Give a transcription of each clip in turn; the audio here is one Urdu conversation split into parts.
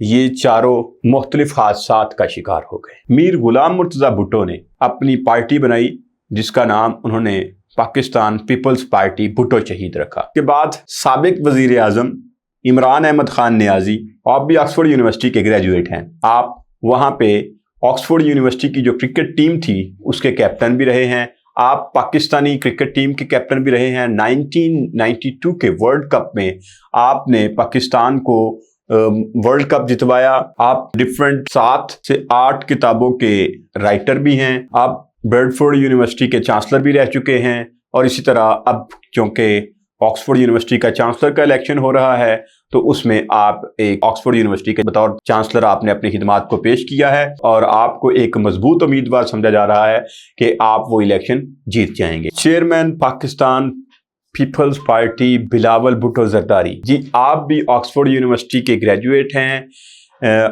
یہ چاروں مختلف حادثات کا شکار ہو گئے۔ میر غلام مرتضیٰ بھٹو نے اپنی پارٹی بنائی جس کا نام انہوں نے پاکستان پیپلز پارٹی بھٹو شہید رکھا۔ کے بعد سابق وزیر اعظم عمران احمد خان نیازی، آپ بھی آکسفورڈ یونیورسٹی کے گریجویٹ ہیں، آپ وہاں پہ آکسفورڈ یونیورسٹی کی جو کرکٹ ٹیم تھی اس کے کیپٹن بھی رہے ہیں، آپ پاکستانی کرکٹ ٹیم کے کیپٹن بھی رہے ہیں۔ 1992 کے ورلڈ کپ میں آپ نے پاکستان کو ورلڈ کپ جتوایا۔ آپ ڈفرینٹ 7 سے 8 کتابوں کے رائٹر بھی ہیں، آپ بریڈفورڈ یونیورسٹی کے چانسلر بھی رہ چکے ہیں، اور اسی طرح اب چونکہ آکسفورڈ یونیورسٹی کا چانسلر کا الیکشن ہو رہا ہے تو اس میں آپ ایک آکسفورڈ یونیورسٹی کے بطور چانسلر آپ نے اپنی خدمات کو پیش کیا ہے، اور آپ کو ایک مضبوط امیدوار سمجھا جا رہا ہے کہ آپ وہ الیکشن جیت جائیں گے۔ چیئرمین پاکستان پیپلز پارٹی بلاول بھٹو زرداری، جی آپ بھی آکسفورڈ یونیورسٹی کے گریجویٹ ہیں،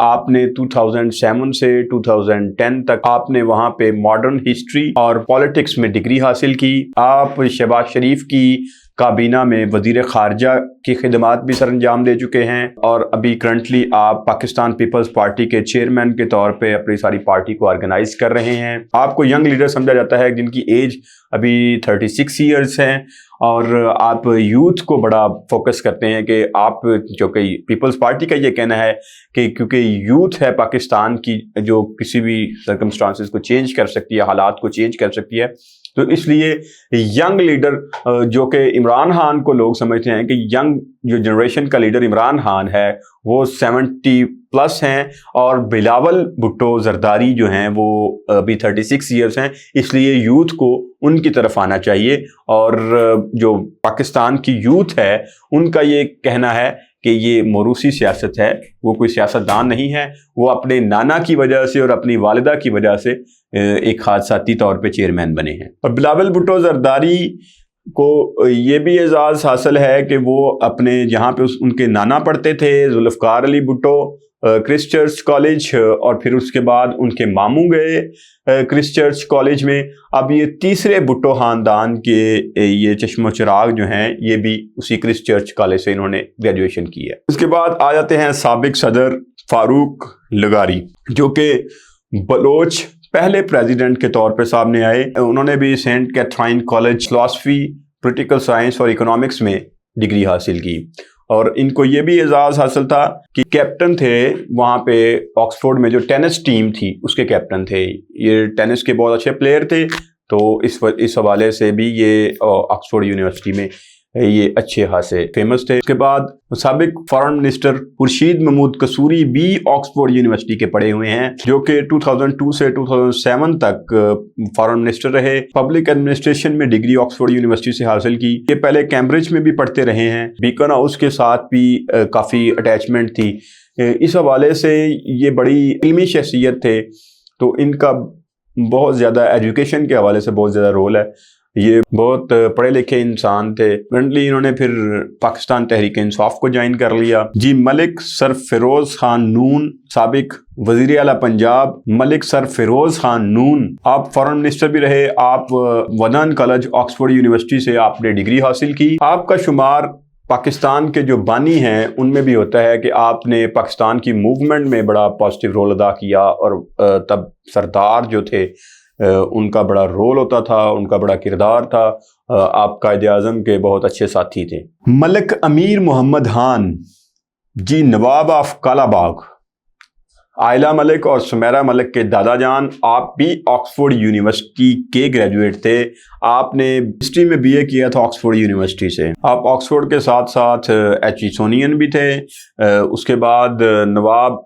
آپ نے 2007 سے 2010 تک آپ نے وہاں پہ ماڈرن ہسٹری اور پالیٹکس میں ڈگری حاصل کی۔ آپ شہباز شریف کی کابینہ میں وزیر خارجہ کی خدمات بھی سر انجام دے چکے ہیں، اور ابھی کرنٹلی آپ پاکستان پیپلز پارٹی کے چیئرمین کے طور پہ اپنی ساری پارٹی کو آرگنائز کر رہے ہیں۔ آپ کو ینگ لیڈر سمجھا جاتا ہے جن کی ایج ابھی 36 ایئرز ہیں، اور آپ یوتھ کو بڑا فوکس کرتے ہیں کہ آپ جو کہ پیپلز پارٹی کا یہ کہنا ہے کہ کیونکہ یوتھ ہے پاکستان کی جو کسی بھی سرکمسٹانسز کو چینج کر سکتی ہے، حالات کو چینج کر سکتی ہے، تو اس لیے ینگ لیڈر جو کہ عمران خان کو لوگ سمجھتے ہیں کہ ینگ جو جنریشن کا لیڈر عمران خان ہے وہ 70+ ہیں، اور بلاول بھٹو زرداری جو ہیں وہ ابھی 36 ایئرز ہیں، اس لیے یوتھ کو ان کی طرف آنا چاہیے۔ اور جو پاکستان کی یوتھ ہے ان کا یہ کہنا ہے کہ یہ موروثی سیاست ہے، وہ کوئی سیاستدان نہیں ہے، وہ اپنے نانا کی وجہ سے اور اپنی والدہ کی وجہ سے ایک حادثاتی طور پہ چیئرمین بنے ہیں۔ اور بلاول بھٹو زرداری کو یہ بھی اعزاز حاصل ہے کہ وہ اپنے جہاں پہ ان کے نانا پڑھتے تھے Zulfiqar Ali Bhutto crust church college, اور پھر اس کے بعد ان کے ماموں گئے کرسٹ چرچ کالج میں۔ اب یہ تیسرے بھٹو خاندان کے یہ چشم و چراغ جو ہیں یہ بھی اسی کرسٹ چرچ کالج سے انہوں نے گریجویشن کی ہے۔ اس کے بعد آ جاتے ہیں سابق صدر فاروق لغاری، جو کہ بلوچ پہلے پریزیڈنٹ کے طور پہ سامنے آئے۔ انہوں نے بھی Saint Catherine college philosophy, political science اور اکنامکس میں ڈگری حاصل کی، اور ان کو یہ بھی اعزاز حاصل تھا کہ کیپٹن تھے وہاں پہ آکسفورڈ میں جو ٹینس ٹیم تھی اس کے کیپٹن تھے، یہ ٹینس کے بہت اچھے پلیئر تھے، تو اس حوالے سے بھی یہ آکسفورڈ یونیورسٹی میں یہ اچھے خاصے فیمس تھے۔ اس کے بعد سابق فارن منسٹر خورشید محمود قصوری بھی آکسفورڈ یونیورسٹی کے پڑھے ہوئے ہیں، جو کہ 2002 سے 2007 تک فارن منسٹر رہے۔ پبلک ایڈمنسٹریشن میں ڈگری آکسفورڈ یونیورسٹی سے حاصل کی۔ یہ پہلے کیمبرج میں بھی پڑھتے رہے ہیں، بیکن ہاؤس کے ساتھ بھی کافی اٹیچمنٹ تھی، اس حوالے سے یہ بڑی علمی شخصیت تھے، تو ان کا بہت زیادہ ایجوکیشن کے حوالے سے بہت زیادہ رول ہے۔ یہ بہت پڑھے لکھے انسان تھے۔ کرنٹلی انہوں نے پھر پاکستان تحریک انصاف کو جوائن کر لیا۔ جی ملک سرفروز خان نون، سابق وزیر اعلیٰ پنجاب ملک سرفروز خان نون، آپ فارن منسٹر بھی رہے، آپ ودان کالج آکسفورڈ یونیورسٹی سے آپ نے ڈگری حاصل کی۔ آپ کا شمار پاکستان کے جو بانی ہیں ان میں بھی ہوتا ہے کہ آپ نے پاکستان کی موومنٹ میں بڑا پازیٹیو رول ادا کیا، اور تب سردار جو تھے ان کا بڑا رول ہوتا تھا، ان کا بڑا کردار تھا، آپ قائد اعظم کے بہت اچھے ساتھی تھے۔ ملک امیر محمد خان، جی نواب آف کالا باغ، عائلہ ملک اور سمیرہ ملک کے دادا جان، آپ بھی آکسفورڈ یونیورسٹی کے گریجویٹ تھے۔ آپ نے ہسٹری میں BA کیا تھا آکسفورڈ یونیورسٹی سے۔ آپ آکسفورڈ کے ساتھ ساتھ ایچسونین بھی تھے۔ اس کے بعد نواب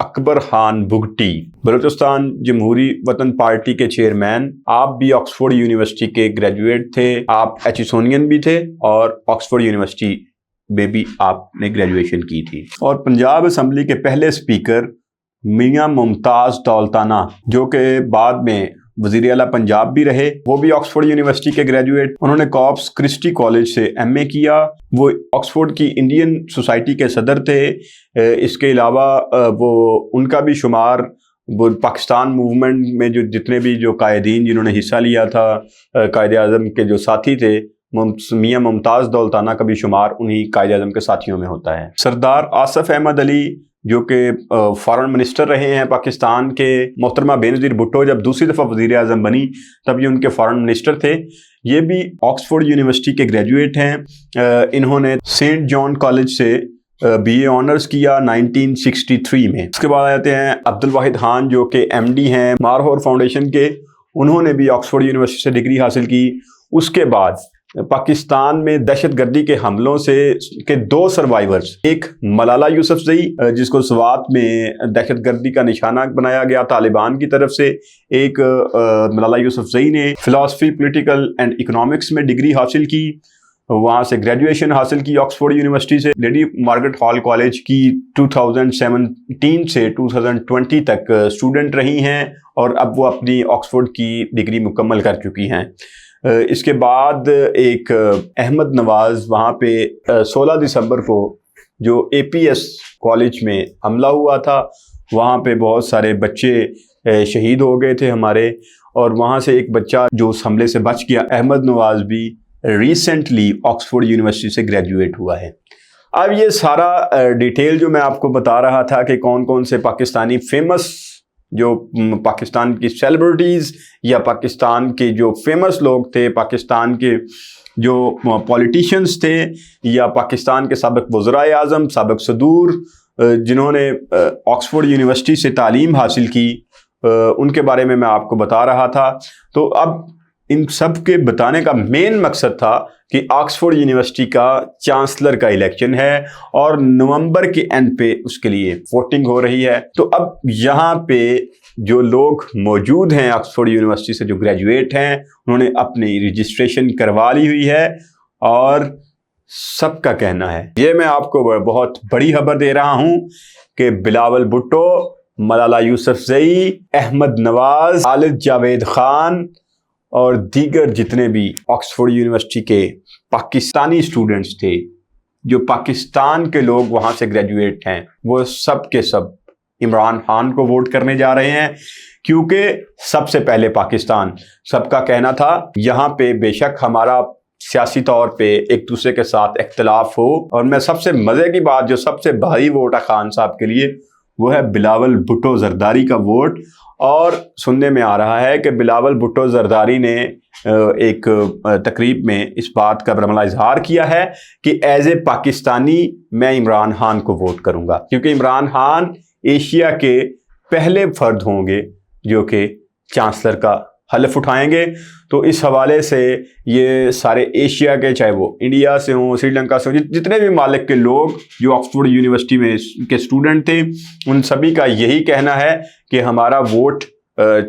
اکبر خان بگٹی، بلوچستان جمہوری وطن پارٹی کے چیئرمین، آپ بھی آکسفورڈ یونیورسٹی کے گریجویٹ تھے، آپ ایچسونین بھی تھے، اور آکسفورڈ یونیورسٹی میں بھی آپ نے گریجویشن کی تھی۔ اور پنجاب اسمبلی کے پہلے اسپیکر میاں ممتاز دولتانہ، جو کہ بعد میں وزیر اعلیٰ پنجاب بھی رہے، وہ بھی آکسفورڈ یونیورسٹی کے گریجویٹ۔ انہوں نے کارپس کرسٹی کالج سے MA کیا۔ وہ آکسفورڈ کی انڈین سوسائٹی کے صدر تھے۔ اس کے علاوہ وہ ان کا بھی شمار وہ پاکستان موومنٹ میں جو جتنے بھی جو قائدین جنہوں نے حصہ لیا تھا، قائد اعظم کے جو ساتھی تھے، میاں ممتاز دولتانہ کا بھی شمار انہی قائد اعظم کے ساتھیوں میں ہوتا ہے۔ سردار آصف احمد علی جو کہ فارن منسٹر رہے ہیں پاکستان کے. محترمہ بینظیر بھٹو جب دوسری دفعہ وزیر اعظم بنی تب یہ ان کے فارن منسٹر تھے. یہ بھی آکسفورڈ یونیورسٹی کے گریجویٹ ہیں. انہوں نے سینٹ جان کالج سے بی اے آنرز کیا 1963 میں. اس کے بعد آتے ہیں عبد الواحد خان جو کہ ایم ڈی ہیں مارہور فاؤنڈیشن کے. انہوں نے بھی آکسفورڈ یونیورسٹی سے ڈگری حاصل کی. اس کے بعد پاکستان میں دہشت گردی کے حملوں سے کے 2 سروائیورز، ایک ملالہ یوسفزئی جس کو سوات میں دہشت گردی کا نشانہ بنایا گیا طالبان کی طرف سے. ایک ملالہ یوسفزئی نے فلاسفی پولیٹیکل اینڈ اکنامکس میں ڈگری حاصل کی، وہاں سے گریجویشن حاصل کی آکسفورڈ یونیورسٹی سے. لیڈی مارگریٹ ہال کالج کی 2017 سے 2020 تک اسٹوڈنٹ رہی ہیں اور اب وہ اپنی آکسفورڈ کی ڈگری مکمل کر چکی ہیں. اس کے بعد ایک احمد نواز، وہاں پہ 16 دسمبر کو جو اے پی ایس کالج میں حملہ ہوا تھا وہاں پہ بہت سارے بچے شہید ہو گئے تھے ہمارے، اور وہاں سے ایک بچہ جو اس حملے سے بچ گیا. احمد نواز بھی ریسنٹلی آکسفورڈ یونیورسٹی سے گریجویٹ ہوا ہے. اب یہ سارا ڈیٹیل جو میں آپ کو بتا رہا تھا کہ کون کون سے پاکستانی فیمس، جو پاکستان کی سیلیبریٹیز یا پاکستان کے جو فیمس لوگ تھے، پاکستان کے جو پولیٹیشینز تھے یا پاکستان کے سابق وزرائے اعظم، سابق صدور جنہوں نے آکسفورڈ یونیورسٹی سے تعلیم حاصل کی، ان کے بارے میں آپ کو بتا رہا تھا. تو اب ان سب کے بتانے کا مین مقصد تھا کہ آکسفورڈ یونیورسٹی کا چانسلر کا الیکشن ہے اور نومبر کے اینڈ پہ اس کے لیے ووٹنگ ہو رہی ہے. تو اب یہاں پہ جو لوگ موجود ہیں آکسفورڈ یونیورسٹی سے جو گریجویٹ ہیں انہوں نے اپنی رجسٹریشن کروا لی ہوئی ہے، اور سب کا کہنا ہے، یہ میں آپ کو بہت بڑی خبر دے رہا ہوں کہ بلاول بھٹو، ملالہ یوسفزئی، احمد نواز، خالد جاوید خان اور دیگر جتنے بھی آکسفورڈ یونیورسٹی کے پاکستانی اسٹوڈنٹس تھے، جو پاکستان کے لوگ وہاں سے گریجویٹ ہیں، وہ سب کے سب عمران خان کو ووٹ کرنے جا رہے ہیں. کیونکہ سب سے پہلے پاکستان، سب کا کہنا تھا یہاں پہ بے شک ہمارا سیاسی طور پہ ایک دوسرے کے ساتھ اختلاف ہو، اور میں سب سے مزے کی بات جو سب سے بھاری ووٹ ہے خان صاحب کے لیے وہ ہے بلاول بھٹو زرداری کا ووٹ. اور سننے میں آ رہا ہے کہ بلاول بھٹو زرداری نے ایک تقریب میں اس بات کا برملا اظہار کیا ہے کہ ایز اے پاکستانی میں عمران خان کو ووٹ کروں گا، کیونکہ عمران خان ایشیا کے پہلے فرد ہوں گے جو کہ چانسلر کا حلف اٹھائیں گے. تو اس حوالے سے یہ سارے ایشیا کے، چاہے وہ انڈیا سے ہوں، سری لنکا سے ہوں، جتنے بھی ممالک کے لوگ جو آکسفورڈ یونیورسٹی میں کے اسٹوڈنٹ تھے، ان سبھی کا یہی کہنا ہے کہ ہمارا ووٹ،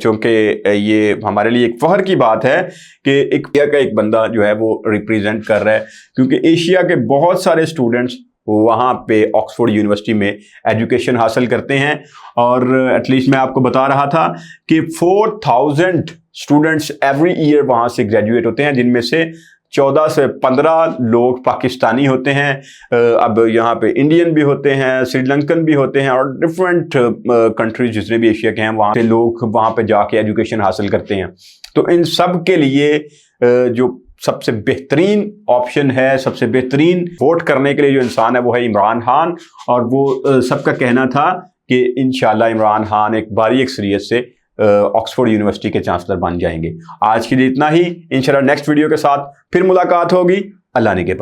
چونکہ یہ ہمارے لیے ایک فخر کی بات ہے کہ ایشیا کا ایک بندہ جو ہے وہ ریپریزنٹ کر رہا ہے، کیونکہ ایشیا کے بہت سارے اسٹوڈنٹس وہاں پہ آکسفورڈ یونیورسٹی میں ایجوکیشن حاصل کرتے ہیں. اور ایٹ لیسٹ میں آپ کو بتا رہا تھا کہ 4000 اسٹوڈنٹس ایوری ایئر وہاں سے گریجویٹ ہوتے ہیں، جن میں سے 14 سے 15 لوگ پاکستانی ہوتے ہیں. اب یہاں پہ انڈین بھی ہوتے ہیں، سری لنکن بھی ہوتے ہیں، اور ڈفرینٹ کنٹریز جتنے بھی ایشیا کے ہیں وہاں سے لوگ وہاں پہ جا کے ایجوکیشن حاصل کرتے ہیں. تو ان سب کے لیے جو سب سے بہترین آپشن ہے، سب سے بہترین ووٹ کرنے کے لیے جو انسان ہے وہ ہے عمران خان. اور وہ سب کا کہنا تھا کہ انشاءاللہ عمران خان ایک باری اکثریت سے آکسفورڈ یونیورسٹی کے چانسلر بن جائیں گے. آج کے لیے اتنا ہی، انشاءاللہ نیکسٹ ویڈیو کے ساتھ پھر ملاقات ہوگی. اللہ نے کے